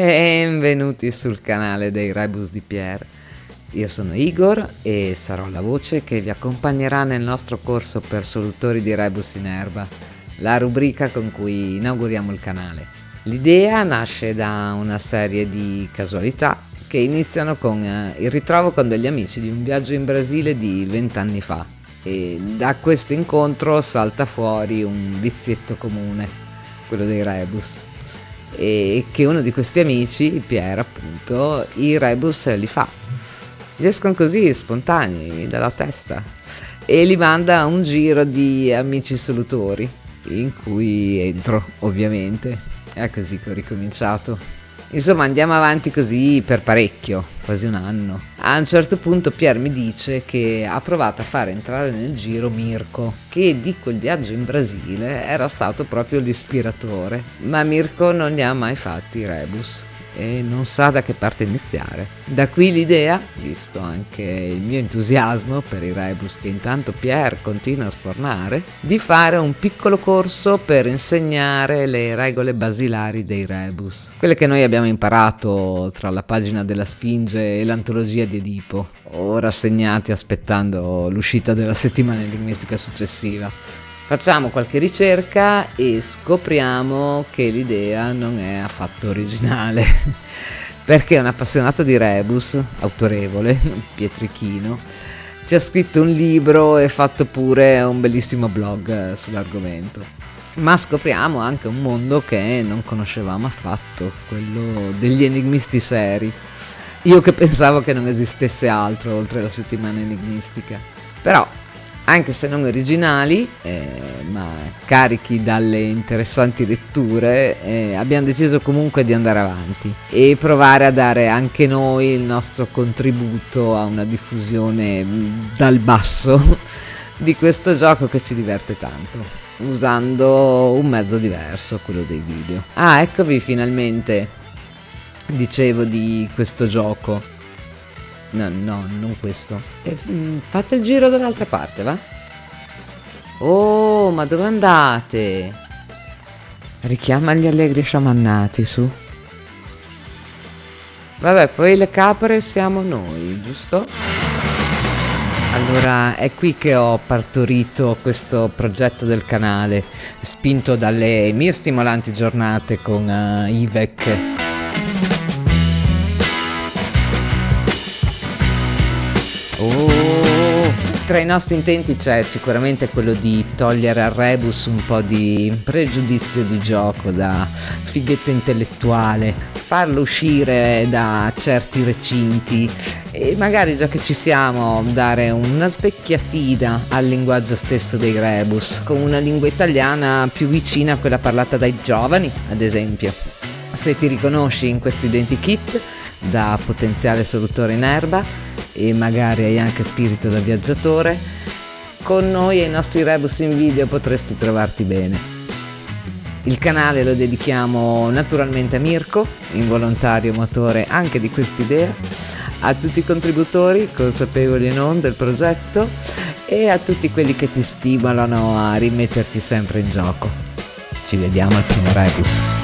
Benvenuti sul canale dei Rebus di Pier. Io sono Igor e sarò la voce che vi accompagnerà nel nostro corso per solutori di rebus in erba, la rubrica con cui inauguriamo il canale. L'idea nasce da una serie di casualità che iniziano con il ritrovo con degli amici di un viaggio in Brasile di 20 anni fa, e da questo incontro salta fuori un vizietto comune, quello dei rebus, e che uno di questi amici, Pier appunto, i rebus li fa. Gli escono così spontanei dalla testa e li manda a un giro di amici solutori, in cui entro ovviamente. È così che ho ricominciato. Insomma, andiamo avanti così per parecchio, quasi un anno. A un certo punto Pier mi dice che ha provato a fare entrare nel giro Mirko, che di quel viaggio in Brasile era stato proprio l'ispiratore, ma Mirko non li ha mai fatti i rebus e non sa da che parte iniziare. Da qui l'idea, visto anche il mio entusiasmo per i rebus che intanto Pier continua a sfornare, di fare un piccolo corso per insegnare le regole basilari dei rebus, quelle che noi abbiamo imparato tra la pagina della Sfinge e l'antologia di Edipo, ora segnati aspettando l'uscita della settimana enigmistica successiva. Facciamo qualche ricerca e scopriamo che l'idea non è affatto originale, perché un appassionato di rebus, autorevole, Pietrichino, ci ha scritto un libro e fatto pure un bellissimo blog sull'argomento. Ma scopriamo anche un mondo che non conoscevamo affatto, quello degli enigmisti seri. Io che pensavo che non esistesse altro oltre la settimana enigmistica. Però, anche se non originali, ma carichi dalle interessanti letture, abbiamo deciso comunque di andare avanti e provare a dare anche noi il nostro contributo a una diffusione dal basso di questo gioco che ci diverte tanto, usando un mezzo diverso, quello dei video. Ah, eccovi finalmente, dicevo di questo gioco. No, non questo. Fate il giro dall'altra parte, va? Oh, ma dove andate? Richiama gli allegri sciamannati, su. Vabbè, poi le capre siamo noi, giusto? Allora, è qui che ho partorito questo progetto del canale, spinto dalle mie stimolanti giornate con Ivec. Tra i nostri intenti c'è sicuramente quello di togliere al rebus un po' di pregiudizio di gioco da fighetta intellettuale, farlo uscire da certi recinti e magari, già che ci siamo, dare una svecchiatina al linguaggio stesso dei rebus, con una lingua italiana più vicina a quella parlata dai giovani, ad esempio. Se ti riconosci in questo identikit da potenziale solutore in erba e magari hai anche spirito da viaggiatore, con noi e i nostri rebus in video potresti trovarti bene. Il canale lo dedichiamo naturalmente a Mirko, involontario motore anche di quest'idea, a tutti i contributori, consapevoli o non, del progetto, e a tutti quelli che ti stimolano a rimetterti sempre in gioco. Ci vediamo al primo rebus.